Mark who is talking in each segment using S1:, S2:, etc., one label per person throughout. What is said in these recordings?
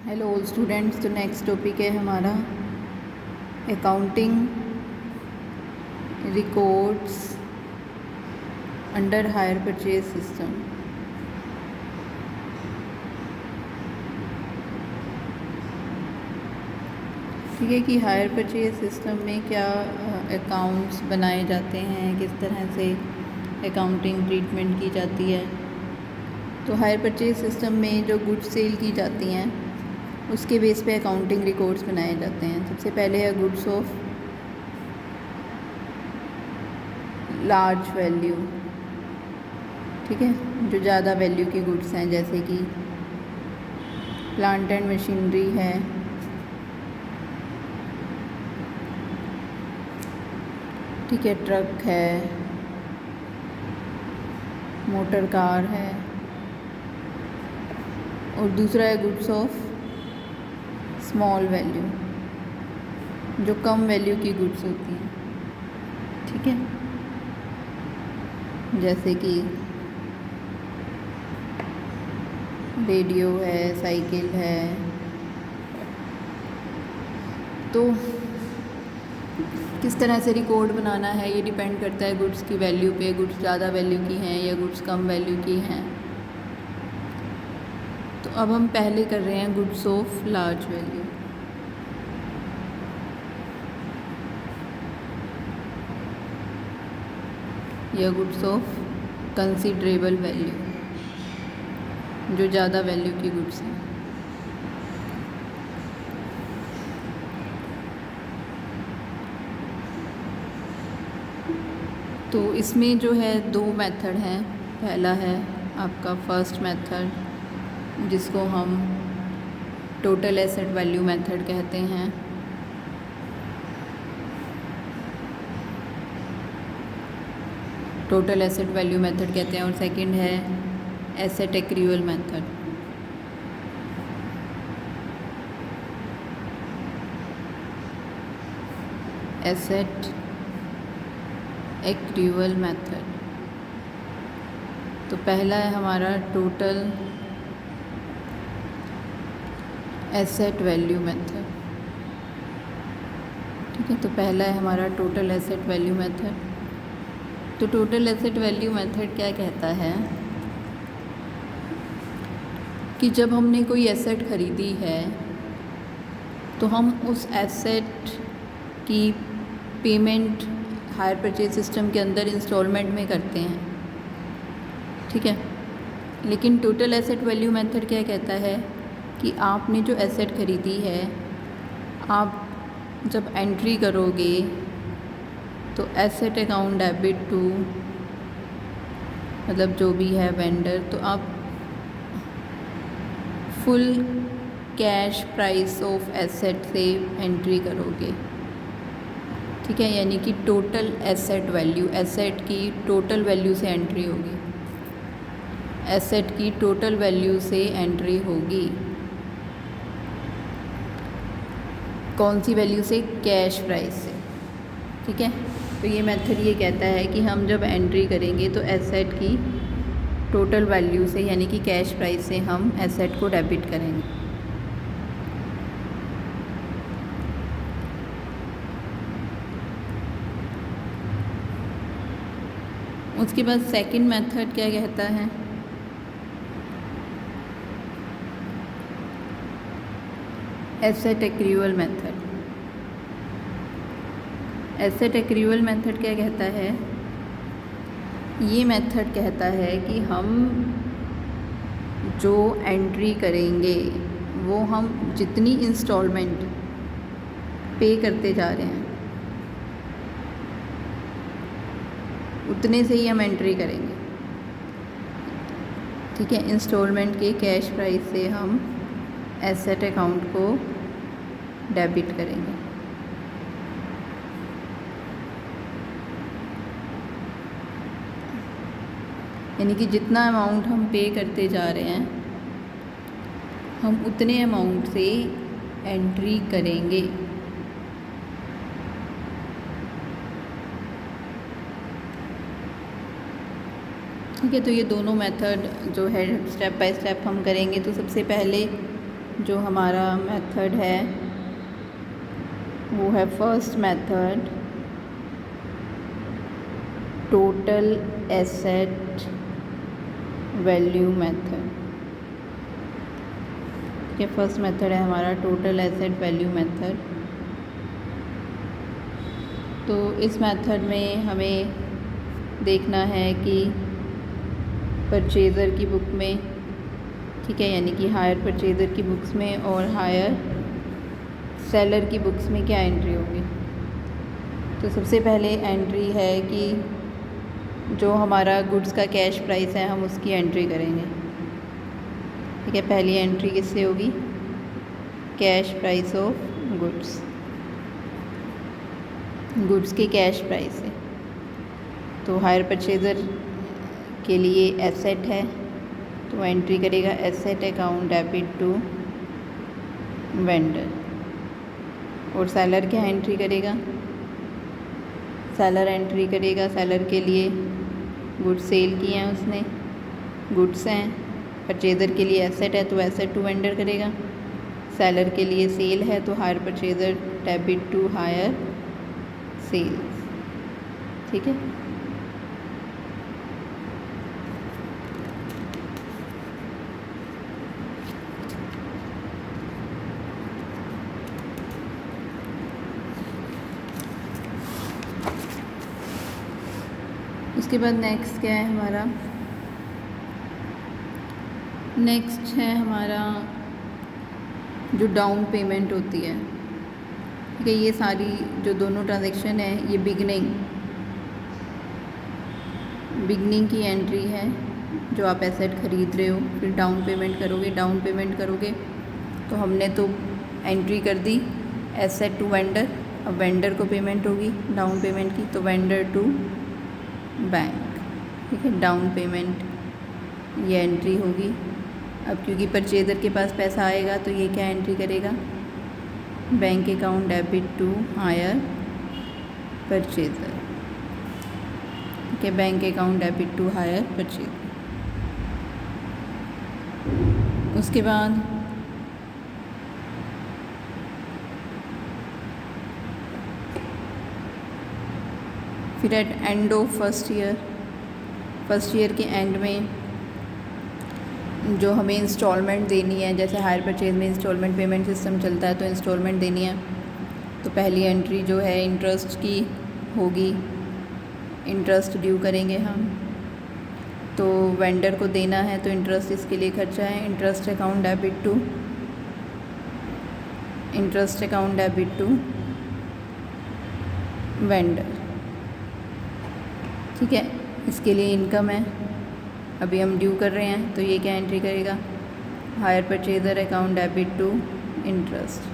S1: Hello students, तो next topic है हमारा accounting records under hire purchase system. ठीक है कि हायर परचेज सिस्टम में क्या अकाउंट्स बनाए जाते हैं, किस तरह से अकाउंटिंग ट्रीटमेंट की जाती है। तो हायर परचेज सिस्टम में जो गुड्स सेल की जाती हैं उसके बेस पे अकाउंटिंग रिकॉर्ड्स बनाए जाते हैं। सबसे पहले है गुड्स ऑफ लार्ज वैल्यू। ठीक है, जो ज़्यादा वैल्यू की गुड्स हैं, जैसे कि प्लांट एंड मशीनरी है, ठीक है, ट्रक है, मोटर कार है। और दूसरा है गुड्स ऑफ स्मॉल वैल्यू, जो कम वैल्यू की गुड्स होती हैं। ठीक है, जैसे कि रेडियो है, साइकिल है। तो किस तरह से रिकॉर्ड बनाना है ये डिपेंड करता है गुड्स की वैल्यू पे। गुड्स ज़्यादा वैल्यू की हैं या गुड्स कम वैल्यू की हैं। तो अब हम पहले कर रहे हैं गुड्स ऑफ लार्ज वैल्यू। या गुड्स ऑफ कंसीडरेबल वैल्यू, जो ज़्यादा वैल्यू की गुड्स हैं। तो इसमें जो है दो मेथड हैं। पहला है आपका फर्स्ट मेथड, जिसको हम टोटल एसेट वैल्यू मेथड कहते हैं। टोटल एसेट वैल्यू मेथड कहते हैं। और सेकंड है asset accrual method. Asset accrual method. तो पहला है हमारा टोटल एसेट वैल्यू मेथड। ठीक है, तो पहला है हमारा टोटल एसेट वैल्यू मेथड। तो टोटल एसेट वैल्यू मेथड क्या कहता है कि जब हमने कोई एसेट ख़रीदी है तो हम उस एसेट की पेमेंट हायर परचेज सिस्टम के अंदर इंस्टॉलमेंट में करते हैं। ठीक है, लेकिन टोटल एसेट वैल्यू मेथड क्या कहता है कि आपने जो एसेट ख़रीदी है, आप जब एंट्री करोगे तो एसेट अकाउंट डेबिट टू, मतलब जो भी है वेंडर, तो आप full cash price of asset से एंट्री करोगे। ठीक है, यानी कि टोटल एसेट वैल्यू, एसेट की टोटल वैल्यू से एंट्री होगी। एसेट की टोटल वैल्यू से एंट्री होगी। कौन सी वैल्यू से? कैश प्राइस से। ठीक है, तो ये मेथड ये कहता है कि हम जब एंट्री करेंगे तो एसेट की टोटल वैल्यू से, यानी कि कैश प्राइस से, हम एसेट को डेबिट करेंगे। उसके बाद सेकंड मेथड क्या कहता है? Asset accrual method. Asset accrual method क्या कहता है? ये मेथड कहता है कि हम जो एंट्री करेंगे वो हम जितनी इंस्टॉलमेंट पे करते जा रहे हैं उतने से ही हम एंट्री करेंगे। ठीक है, इंस्टॉलमेंट के कैश प्राइस से हम एसेट अकाउंट को डेबिट करेंगे। यानी कि जितना अमाउंट हम पे करते जा रहे हैं हम उतने अमाउंट से एंट्री करेंगे। ठीक है, तो ये दोनों मेथड जो है स्टेप बाय स्टेप हम करेंगे। तो सबसे पहले जो हमारा मेथड है वो है first method, total asset value method. ये फर्स्ट मेथड है हमारा टोटल एसेट वैल्यू मेथड। तो इस मेथड में हमें देखना है कि परचेज़र की बुक में, ठीक है, यानी कि हायर परचेज़र की बुक्स में और हायर सेलर की बुक्स में क्या एंट्री होगी। तो सबसे पहले एंट्री है कि जो हमारा गुड्स का कैश प्राइस है हम उसकी एंट्री करेंगे, ठीक है। पहली एंट्री किससे होगी, कैश प्राइस ऑफ गुड्स के कैश प्राइस से। तो हायर परचेज़र के लिए एसेट है तो एंट्री करेगा asset account debit to vendor. और सेलर क्या एंट्री करेगा, सेलर एंट्री करेगा, सेलर के लिए गुड्स सेल किए हैं उसने, गुड्स हैं। परचेज़र के लिए एसेट है तो एसेट टू वेंडर करेगा। सेलर के लिए सेल है तो hire purchaser debit to hire sales, ठीक है। उसके बाद नेक्स्ट क्या है हमारा, नेक्स्ट है हमारा जो डाउन पेमेंट होती है, ठीक है। ये सारी जो दोनों ट्रांजैक्शन है ये बिगनिंग की एंट्री है। जो आप एसेट ख़रीद रहे हो फिर डाउन पेमेंट करोगे तो हमने तो एंट्री कर दी एसेट टू वेंडर। अब वेंडर को पेमेंट होगी डाउन पेमेंट की, तो वेंडर टू बैंक, ठीक है। डाउन पेमेंट ये एंट्री होगी। अब क्योंकि परचेज़र के पास पैसा आएगा तो ये क्या एंट्री करेगा, bank account debit to hire purchaser, ठीक है। Bank account debit to hire purchaser. उसके बाद फिर at end of first year के एंड में जो हमें इंस्टॉलमेंट देनी है, जैसे हायर परचेज में इंस्टॉलमेंट पेमेंट सिस्टम चलता है तो इंस्टॉलमेंट देनी है, तो पहली एंट्री जो है इंटरेस्ट की होगी, इंटरेस्ट ड्यू करेंगे हम। तो वेंडर को देना है तो इंटरेस्ट इसके लिए खर्चा है, interest account debit to vendor, ठीक है। इसके लिए इनकम है, अभी हम ड्यू कर रहे हैं तो ये क्या एंट्री करेगा, hire purchaser account debit to interest.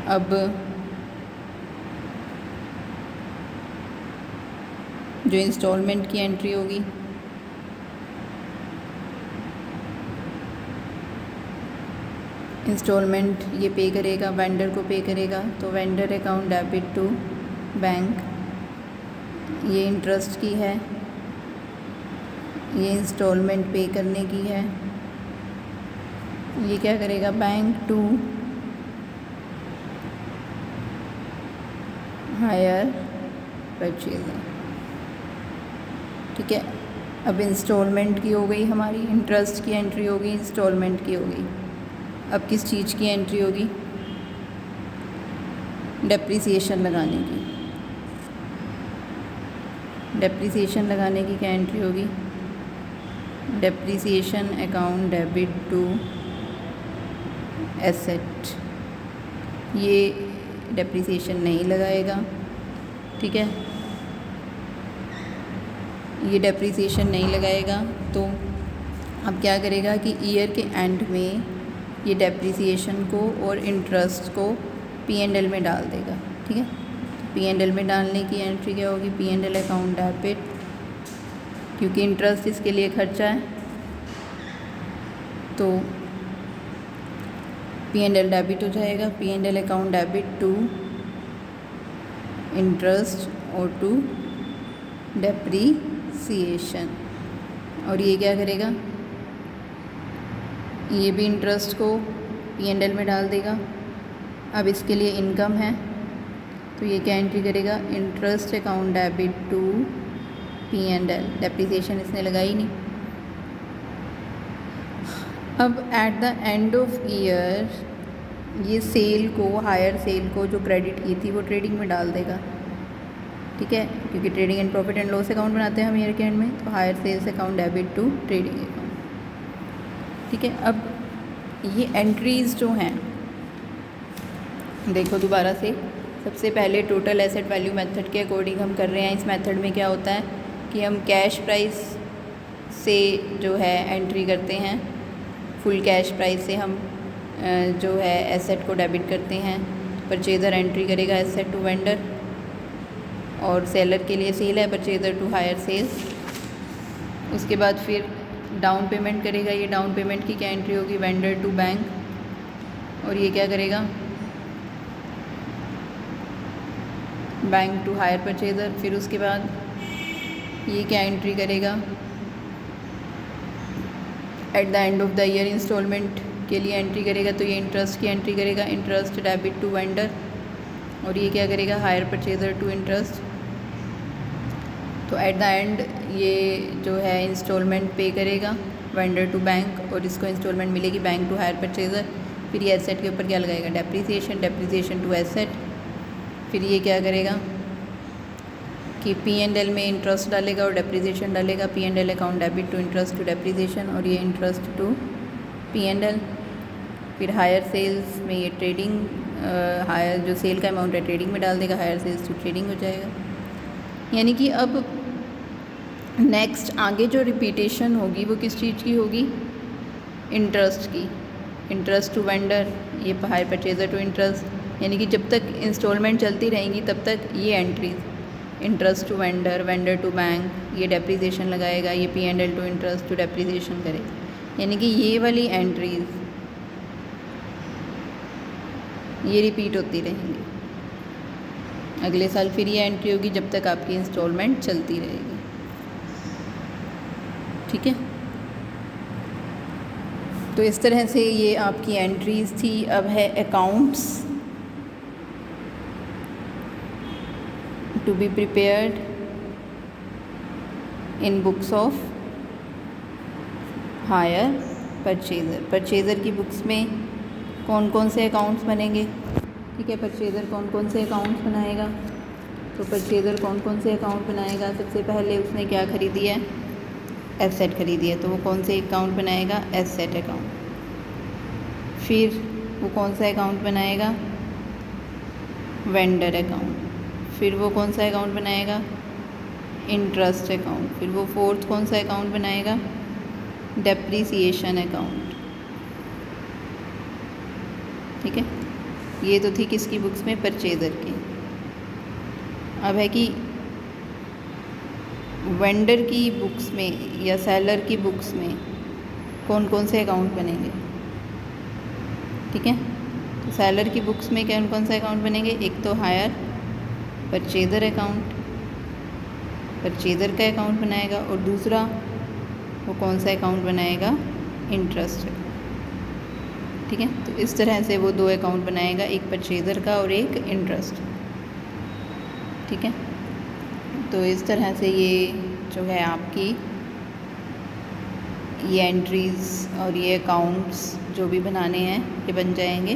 S1: अब जो इंस्टॉलमेंट की एंट्री होगी, इंस्टॉलमेंट ये पे करेगा, वेंडर को पे करेगा, तो vendor account debit to bank. ये इंटरेस्ट की है, ये इंस्टॉलमेंट पे करने की है। ये क्या करेगा, बैंक टू हायर परचेज़र, ठीक है। अब इंस्टॉलमेंट की हो गई हमारी, इंटरेस्ट की एंट्री होगी, इंस्टॉलमेंट की होगी। अब किस चीज़ की एंट्री होगी, डेप्रिसिएशन लगाने की। डेप्रिसिएशन लगाने की क्या एंट्री होगी, depreciation account debit to asset. ये डेप्रिसिएशन नहीं लगाएगा, ठीक है। ये डेप्रिसिएशन नहीं लगाएगा तो अब क्या करेगा कि ईयर के एंड में ये डेप्रिसिएशन को और इंटरेस्ट को P&L में डाल देगा, ठीक है। P&L में डालने की एंट्री क्या होगी, P&L अकाउंट डेबिट, क्योंकि इंटरेस्ट इसके लिए खर्चा है तो P&L डेबिट हो जाएगा, P&L account debit to interest और टू डेप्रिसिएशन। और ये क्या करेगा, ये भी इंटरेस्ट को P&L में डाल देगा। अब इसके लिए इनकम है तो ये क्या एंट्री करेगा, interest account debit to P&L, depreciation इसने लगाई नहीं। अब at the end of year ये सेल को, हायर सेल को जो क्रेडिट की थी वो ट्रेडिंग में डाल देगा, ठीक है, क्योंकि trading and profit and loss account बनाते हैं हम ईयर के एंड में, तो hire sales account debit to trading account, ठीक है। अब ये एंट्रीज़ जो हैं देखो दोबारा से, सबसे पहले टोटल एसेट वैल्यू मेथड के अकॉर्डिंग हम कर रहे हैं। इस मेथड में क्या होता है कि हम कैश प्राइस से जो है एंट्री करते हैं, फुल कैश प्राइस से हम जो है एसेट को डेबिट करते हैं। परचेज़र एंट्री करेगा एसेट टू वेंडर, और सेलर के लिए सेल है, परचेज़र टू हायर सेल्स। उसके बाद फिर डाउन पेमेंट करेगा, ये डाउन पेमेंट की क्या एंट्री होगी, वेंडर टू बैंक, और ये क्या करेगा, बैंक टू हायर परचेज़र। फिर उसके बाद ये क्या एंट्री करेगा, at the end of the year instalment के लिए एंट्री करेगा, तो ये इंटरेस्ट की एंट्री करेगा, इंटरेस्ट डेबिट टू वेंडर, और ये क्या करेगा, हायर परचेज़र टू इंटरेस्ट। तो एट द एंड ये जो है इंस्टॉलमेंट पे करेगा वेंडर टू बैंक, और इसको इंस्टॉलमेंट मिलेगी बैंक टू हायर परचेज़र। फिर ये एसेट के ऊपर क्या लगाएगा, डेप्रिसिएशन, डेप्रिसिएशन टू एसेट। फिर ये क्या करेगा कि P&L में इंटरेस्ट डालेगा और डेप्रिसिएशन डालेगा, P&L account debit to interest to depreciation, और ये इंटरेस्ट टू P&L। फिर हायर सेल्स में ये ट्रेडिंग, हायर जो सेल का अमाउंट है ट्रेडिंग में डाल देगा, हायर सेल्स टू ट्रेडिंग हो जाएगा। यानी कि अब नेक्स्ट आगे जो रिपीटेशन होगी वो किस चीज़ की होगी, इंटरेस्ट की, इंटरेस्ट टू वेंडर, ये हायर परचेज़र टू इंटरेस्ट। यानी कि जब तक इंस्टॉलमेंट चलती रहेंगी तब तक ये entries, interest to vendor, vendor to bank, ये डेप्रिसिएशन लगाएगा, ये P&L to interest to depreciation करेगा। यानी कि ये वाली एंट्रीज ये रिपीट होती रहेंगी अगले साल। फिर ये एंट्री होगी जब तक आपकी इंस्टॉलमेंट चलती रहेगी, ठीक है। तो इस तरह से ये आपकी एंट्रीज़ थी। अब है accounts to be prepared in books of hire purchaser. Purchaser की बुक्स में कौन कौन से अकाउंट्स बनेंगे, ठीक है। परचेज़र कौन कौन से अकाउंट्स बनाएगा, तो परचेज़र कौन कौन से अकाउंट बनाएगा, सबसे पहले उसने क्या खरीदी है, एसेट खरीदी है, तो वो कौन से अकाउंट बनाएगा, एसेट अकाउंट। फिर वो कौन सा अकाउंट बनाएगा, वेंडर अकाउंट। फिर वो कौन सा अकाउंट बनाएगा, इंटरेस्ट अकाउंट। फिर वो फोर्थ कौन सा अकाउंट बनाएगा, डेप्रिसिएशन अकाउंट, ठीक है। ये तो थी किसकी बुक्स में, परचेज़र की। अब है कि वेंडर की बुक्स में या सेलर की बुक्स में कौन कौन से अकाउंट बनेंगे, ठीक है। तो सेलर की बुक्स में कौन कौन से अकाउंट बनेंगे, एक तो हायर परचेज़र अकाउंट, परचेज़र का अकाउंट बनाएगा, और दूसरा वो कौन सा अकाउंट बनाएगा, इंटरेस्ट, ठीक है। तो इस तरह से वो दो अकाउंट बनाएगा, एक परचेज़र का और एक इंटरेस्ट, ठीक है। तो इस तरह से ये जो है आपकी ये एंट्रीज़ और ये अकाउंट्स जो भी बनाने हैं ये बन जाएंगे।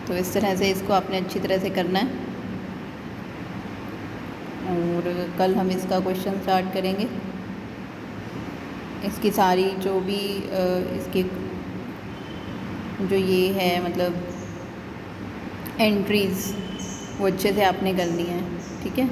S1: तो इस तरह से इसको आपने अच्छी तरह से करना है, और कल हम इसका क्वेश्चन स्टार्ट करेंगे। इसकी सारी जो भी इसके जो ये है मतलब एंट्रीज़ वो अच्छे से आपने करनी है, ठीक है।